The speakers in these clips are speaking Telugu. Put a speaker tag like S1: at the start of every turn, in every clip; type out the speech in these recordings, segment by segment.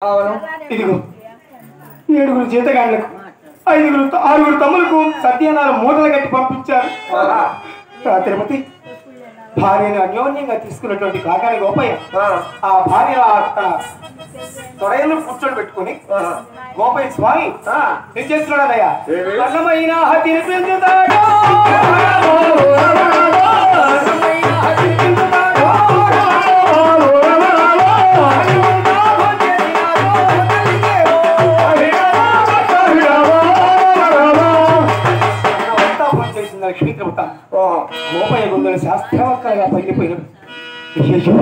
S1: ఇదిగో 7 జీతగాళ్లకు 6 తమ్ములకు సత్యనారాయణ మూటలు కట్టి పంపించారు. తిరుపతి భార్యను అన్యోన్యంగా తీసుకున్నటువంటి కాకాని గోపయ్య ఆ భార్య తొడయను కూర్చొని పెట్టుకుని గోపయ్య స్వామి ఏం చేస్తున్నాడయ్యా? అన్నమైన తినిపించుతాడు లక్ష్మీ తిరుపత గోపయ్య గుండెలు శాస్త్రవక్కలుగా పగిలిపోయినవి. అయ్యో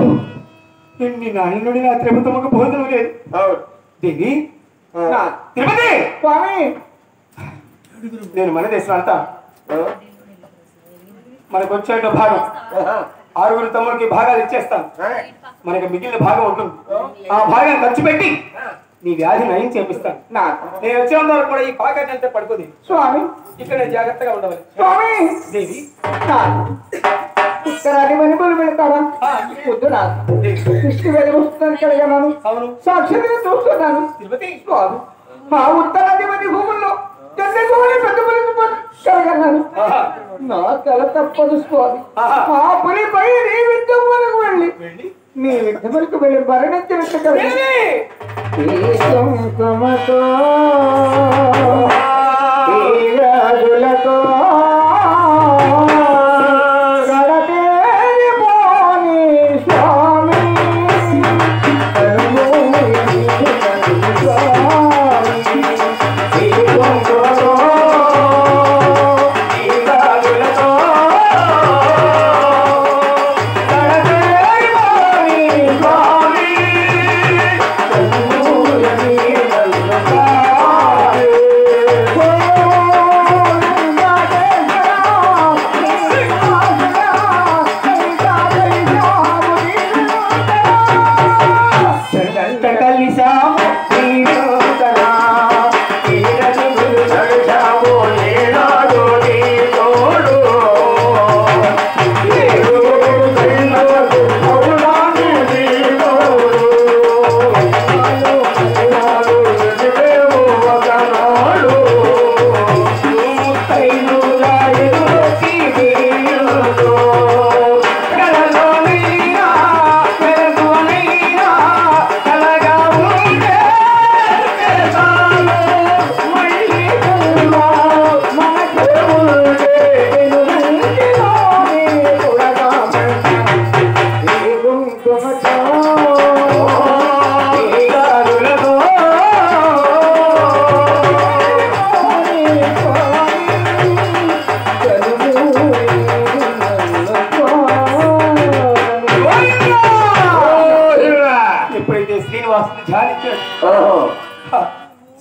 S1: ఎన్ని నాళ్ళ నుండి నా తిరుపతమ్మకు భోజనం లేదు. దేవి తిరుపతి స్వామి నేను మన దేశం అంతా మనకు వచ్చేట భాగం 6 తమ్ముడికి భాగాలు ఇచ్చేస్తాను. మనకి మిగిలిన భాగం ఉంటుంది. ఆ భాగాన్ని ఖర్చు పెట్టి నీ వ్యాధి నయం చేపిస్తాను. నేను వచ్చేంత వరకు కూడా ఈ పాకెట్ అంతా పడుకోది స్వామి. ఇక్కడ జాగ్రత్తగా ఉండవాలి స్వామి. దేవి
S2: ఉత్తరాది మణిపూలు పెడతారా? పొద్దున దృష్టి వెలుగుస్తుందని కలిగన్నాను.
S1: అవును
S2: సాక్షిగా చూస్తున్నాను.
S1: తిరుపతి
S2: స్వామి ఆ ఉత్తరాది మణి భూముల్లో పెద్ద కలిగన్నాను. నా తల తప్పదు స్వామి. ఆ పులిపై నీ యుద్ధం వరకు వెళ్ళి నీ యుద్ధం వరకు వెళ్ళి మరణించి కుంకుమతో రాజులతో గడపేరి పోని స్వామి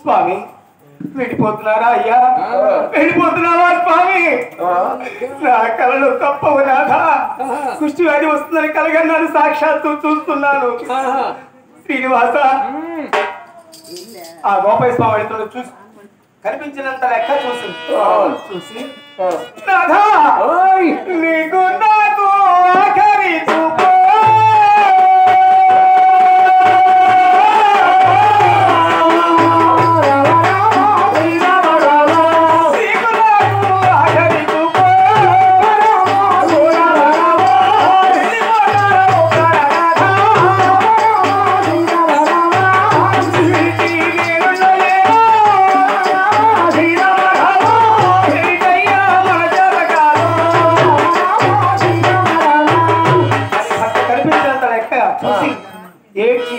S1: స్వామి వెళ్ళిపోతున్నారా అయ్యా? వెళ్ళిపోతున్నావా స్వామి? నా కళలో తప్పవు నాథా. కుష్టి వ్యాధి వస్తుందని కలగన్నాను, సాక్షాత్తు చూస్తున్నాను. శ్రీనివాస ఆ గోపయ్య స్వామి వెళ్తున్న చూసి కనిపించినంత లెక్క చూసి నాథా నీకు నాకు ఆఖరి చూపు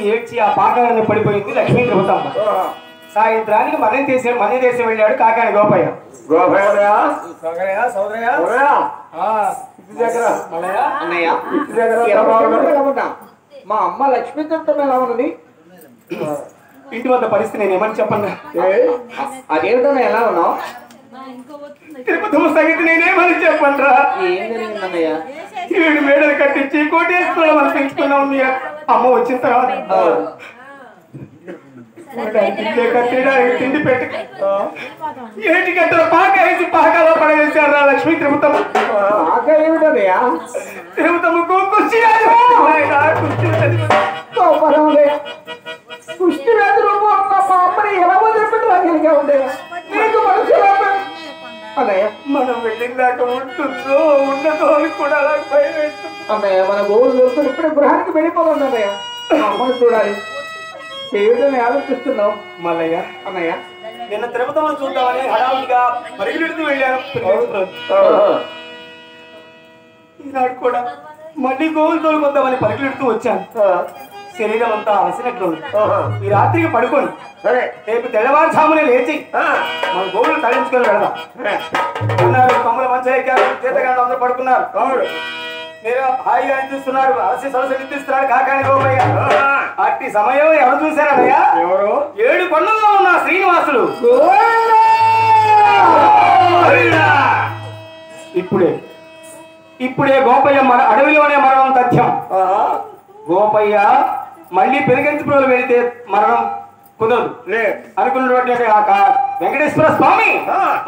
S1: ఏడ్చి ఆ పాకాన్ని పడిపోయింది లక్ష్మీ తిరుపతమ్మ. సాయంత్రానికి మన దేశం వెళ్ళాడు కాకాని గోపయ్య.
S2: మా అమ్మ లక్ష్మీ తిరుపతమ్మ ఎలా ఉన్నది?
S1: ఇంటి వద్ద పరిస్థితి నేను ఏమని చెప్పన్నా?
S2: అదేమిటో ఎలా ఉన్నావు?
S1: తిరుపతమ్మ సంగతి నేనేమని చెప్పండ్రా?
S2: ఏం జరిగిందన్నయ్య?
S1: 7 మేడలు కట్టించి కోటేశ్వరం మనం పెంచుకున్నాం. అమ్మ వచ్చిన తర్వాత తిండి పెట్టి ఏంటి గంటల పాక వేసి పాకాలో పడవేశారు లక్ష్మీ తిరుపతమ్మ. తిరుపతమ్మకు కుర్చీ
S2: కుష్టి వ్యాధి రూపం ఉన్న మా అమ్మని ఎలా వదిలిపెట్టడానికి ఉండేవా నీకు మనసు అన్నయ్య
S1: మనం వెళ్ళిన దాకా ఉంటుందో ఉండదో అని కూడా నాకు భయం వేస్తుంది.
S2: అన్నయ్య మన గోవులు దొరుకుని ఇప్పుడే గృహానికి వెళ్ళిపోతుంది అన్నయ్య అమ్మని చూడాలి ఏమిటని ఆలోచిస్తున్నావు
S1: మల్లయ్య.
S2: అన్నయ్య
S1: నిన్న తిరుపతిలో చూద్దామని హడావుడిగా పరిగెడుతూ వెళ్ళాను. ఈనాడు కూడా మళ్ళీ గోవులు తోలుకొద్దామని పరిగెడుతూ వచ్చాను. శరీరం అంతా అలసినట్లు ఈ రాత్రికి పడుకోండి.
S2: సరే
S1: రేపు తెల్లవారుజామునే లేచి మన గోవులు తరలించుకొని వెళదాం అన్నారు. కొమ్మల మంచి ఎక్కారు, చేతగాళ్ళు అందరూ పడుకున్నారు. మీరు హాయిగా నిద్రిస్తున్నారు. అలసి సలసి నిద్రిస్తున్నాడు కాకాని గోపయ్య. అట్టి సమయం ఎవరు చూశారన్నయ్యా?
S2: ఎవరు?
S1: 7 కొండల్లో ఉన్న శ్రీనివాసుడు. ఇప్పుడే గోపయ్య అడవిలోనే మరణం తథ్యం. గోపయ్య మళ్ళీ పెరిగెంచుపురోలు వెళితే మరణం కుదరదు అనుకున్నటువంటి వెంకటేశ్వర స్వామి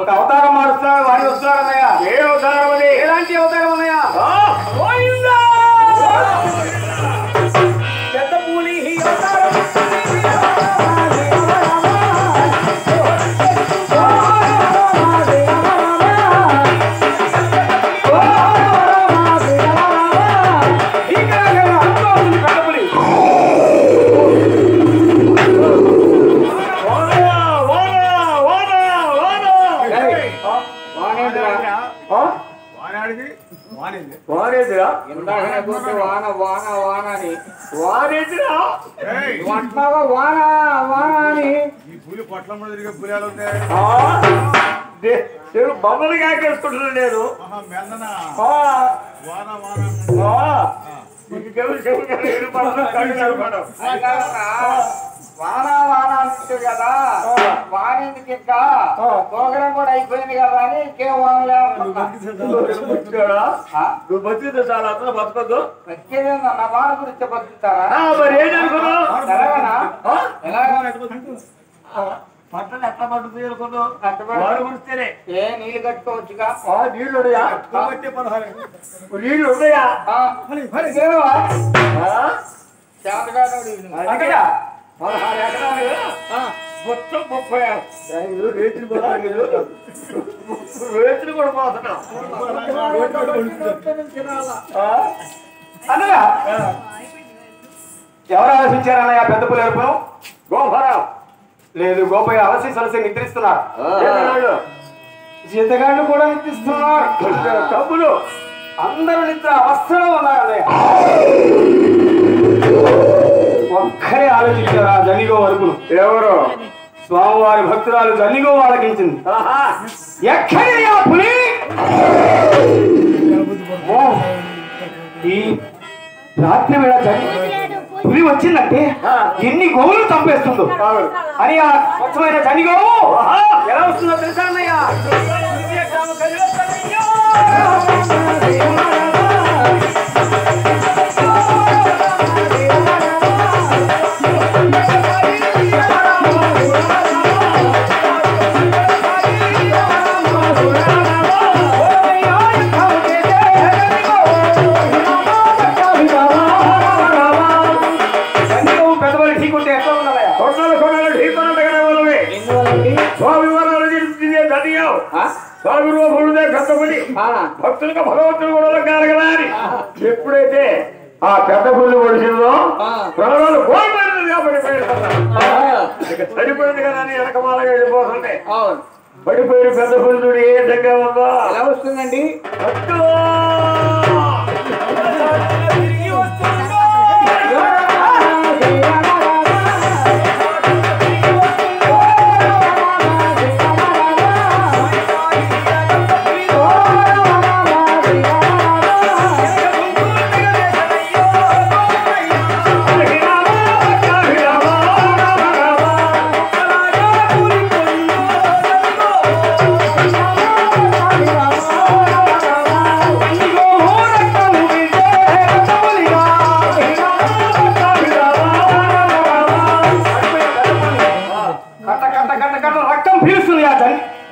S1: ఒక అవతారం మారుస్తున్నాడు. వాడి వస్తున్నాడు అన్నయ్య. ఏ అవతారం అది? ఎలాంటి అవతారం అన్నయ్య? పెద్ద పూలి అవతారం.
S2: వాన వాన వాన అని వానేదిరా వాన వాన అని
S1: బొమ్మలు కాకేసుకుంటున్నాను నేను.
S2: వాన వాన అంటే కదా వానేందుకు ఇంకా ప్రోగ్రాం కూడా అయిపోయింది కదా అని ఇంకేం వానలే.
S1: నువ్వు బతికితే చాలా అతను బతకద్దు.
S2: బతికేదేందా నా వాన గురించి బతుకుతారా?
S1: మరి ఏం అనుకున్నావు?
S2: పట్టణం ఎట్లా పడుతుంది అనుకున్నావు? ఏ నీళ్లు కట్టుకోవచ్చుగా?
S1: నీళ్లు ఉన్నాయా? నీళ్లు ఉన్నాయా?
S2: అక్కడ
S1: 16 ఎకరాలు మొత్తం 30 రేతులు కూడా పోతున్నా అన్నయ్య. ఎవరు ఆలోచించారన్నయ్య పెద్ద పులేరుపును? గోపరావు లేదు, గోపయ్య అలసి సలసి నిద్రిస్తున్నారు. జీతగాళ్ళు కూడా నిద్రిస్తున్నారు. తమ్ముడు అందరూ నిద్ర అవస్థలో ఉన్నారన్నయ్య. ఒక్కరే ఆలోచించారు ఆ జనిగో వరకును. ఎవరు? స్వామివారి భక్తురాలు జనిగో ఆలకించింది. ఎక్కడి ఆ పులి? ఈ రాత్రి వేళ పులి వచ్చిందంటే ఎన్ని గోవులు చంపేస్తుందో అని ఆ స్వచ్ఛమైన జనిగోవు ఎలా వస్తుందో తెలుసా అన్నయ్య? భక్తులుగా భగవంతుడు కూడా కలగలని ఎప్పుడైతే ఆ పెద్ద పుల్లు పొడిచిందో ప్రాణాలు కోల్పోయింది కాబట్టి చనిపోయింది కదా అని వెనకమాలగా వెళ్ళిపోతుంటే పడిపోయిన పెద్ద పుల్లుడు ఏ విధంగా ఉందో
S2: ఎలా వస్తుందండి?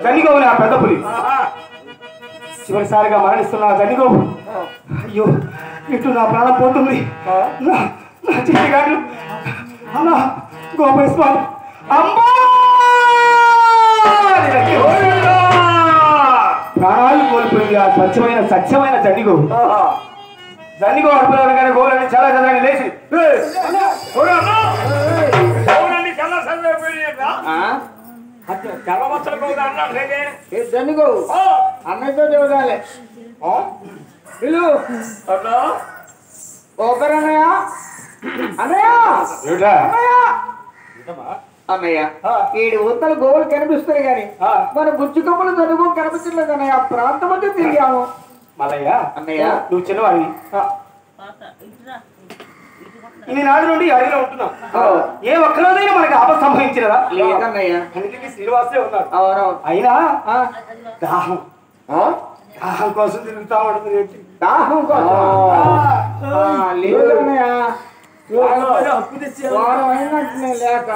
S2: జనిగోవుని ఆ పెద్ద పులి చివరిసారిగా మరణిస్తున్న జనిగోవు. అయ్యో ఇటు నా ప్రాణం పోతుంది. నా చిట్టిగాడు
S1: గోపాల స్వామి అమ్మా ప్రాణాలు కోల్పోయింది ఆ సత్యమైన జండిగో అడుపులోగానే గోవులని చాలా చదవని లేచి
S2: జండిగో అన్నయ్యతో చూడాలి పిలు ఓపెనన్నయ్య అన్నయ్య అన్నయ్య ఏడు ఉత్తర గోవులు కనిపిస్తాయి గాని మన బుజ్జు కొమ్మలు జరుగు కనిపించలేదు అన్నయ్య ఆ ప్రాంతం అంతా తిరిగాము
S1: మల్లయ్య
S2: అన్నయ్య
S1: నువ్వు చిన్నవాడివి ఇన్ని నాడు నుండి అడవిలో ఉంటున్నావు ఏ ఒక్కరోజైనా మనకి ఆపద సంభవించినదా
S2: లేదన్నయ్య
S1: అందుకే శ్రీనివాసే ఉన్నాడు
S2: అవునవును
S1: అయినా దాహం కోసం తిరుగుతా ఉంటుంది
S2: దాహం కోసం లేదన్నయ్య వారం అయినట్టు లేక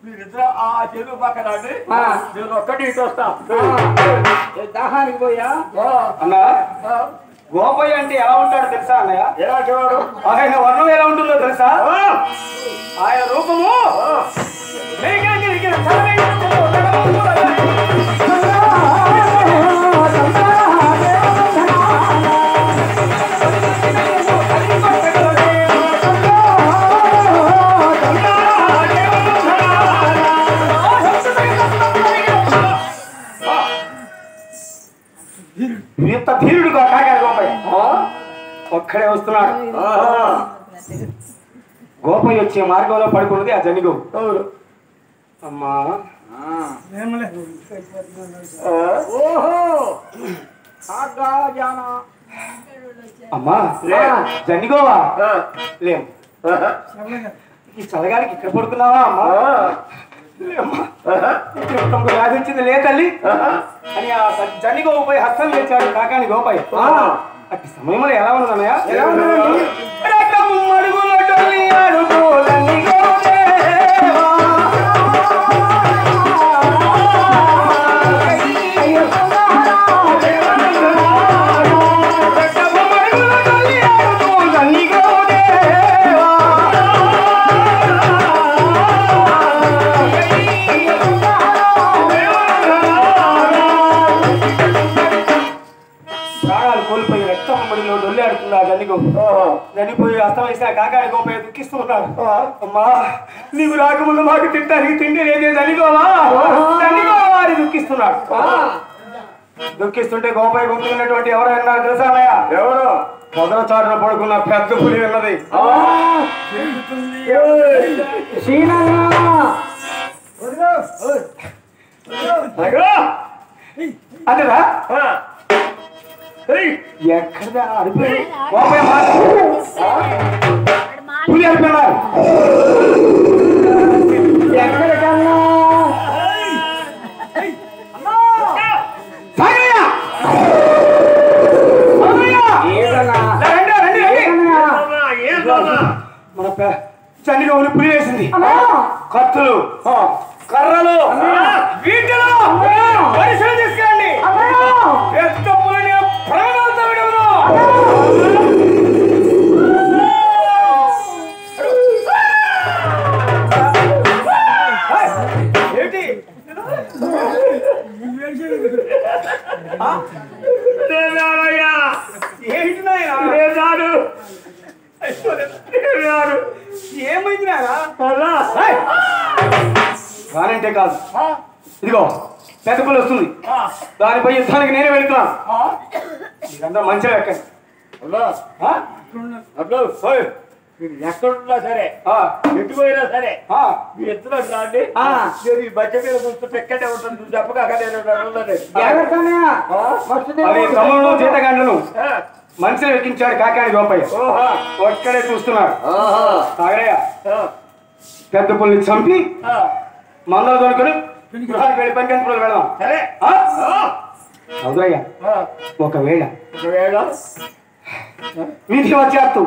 S3: మీరిద్దరు ఆ చెరువు పక్కన నేను ఒక్కటి ఇటు వస్తా
S2: దాహానికి పోయా
S1: అన్నా గోపయ్య అంటే ఎలా ఉంటాడో తెలుసా అన్నయ్య
S3: ఎలా చూడు
S1: ఆయన వర్ణం ఎలా ఉంటుందో తెలుసా ఆయన రూపము ఇంత ధీరుడుగా కాగా గోపయ్య ఒక్కడే వస్తున్నాడు గోపయ్య వచ్చే మార్గంలో పడుకున్నది ఆ జనిగో అమ్మా అమ్మా జనిగోవా లేం ఈ చల్లగాలికి ఇక్కడ పడుకున్నావా అమ్మా వ్యాధి వచ్చింది లే తల్లి అని ఆ జన్ని గోపై హస్తం చేశాడు కాకాని గోపై అట్టి సమయంలో ఎలా ఉన్నదన్నయ్య చనిపోయి అస్తం వేసిన కాకాని గోపయ్య దుఃఖిస్తున్నాడు అమ్మా నీవు రాకముందు మాకు తింటానికి తిండి లేదే చనిపోవా అని దుఃఖిస్తున్నాడు దుఃఖిస్తుంటే గోపయ్య గుర్తున్నటువంటి ఎవరు అన్నారు తెలుసా అన్నయ్య ఎవరు మొదల చాటున పడుకున్న పెద్ద పులి ఉన్నది అదేరా ఎక్కడ పులి అడిపోయినారు
S2: ఎక్కడికన్నా
S1: మన చండిలో పులి వేసింది కత్తులు కర్రలు వీటిలో పరిశీలన తీసుకురండి పెద్ద పులిని ప్రాణాలతో విడవను ఏంటి ఏంటి నాయన ఏమైంది నానంటే కాదు ఇదిగో పెద్ద పులి వస్తుంది దానిపై యుద్ధానికి నేనే వెళ్తున్నాను మీరందరూ మంచిగా ఎక్కండి
S3: ఎక్కడున్నా సరే ఎటుపోయినా సరే మీ ఎత్తున రాండి నేను ఈ బచ్చ మీద కూర్చుంటే ఎక్కడే ఉంటుంది నువ్వు చెప్పగా
S1: తమ్ముడు జీతగాండ్లను మనిషిని ఎక్కించాడు కాకాని గోపయ్య ఒక్కడే చూస్తున్నాడు సాగరయ్య పెద్ద పుల్ని చంపి మందలు దొరుకుని గృహానికి వెళ్ళి పంకంపులు వెళదాం
S3: సరే
S1: అవుదయ్యా ఒకవేళ వీధి వచ్చేస్తూ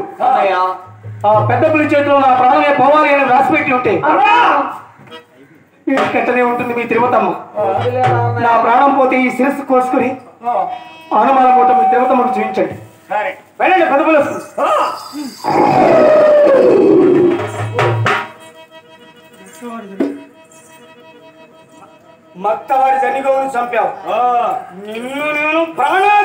S1: ఆ పెద్ద పులి చేతిలో నా ప్రాణమే పోవాలి అని రాసిపెట్టి ఉంటే కట్టనే ఉంటుంది మీ తిరుమతమ్మ నా ప్రాణం పోతే ఈ శిరస్సు కోసుకుని అనుమానం మూట మీ తిరుమతమ్మకు చూపించండి వెళ్ళండి పెద్ద పులి వస్తుంది మత్తవాడి జనిగోని చంపావు నిన్ను నేను ప్రాణాలు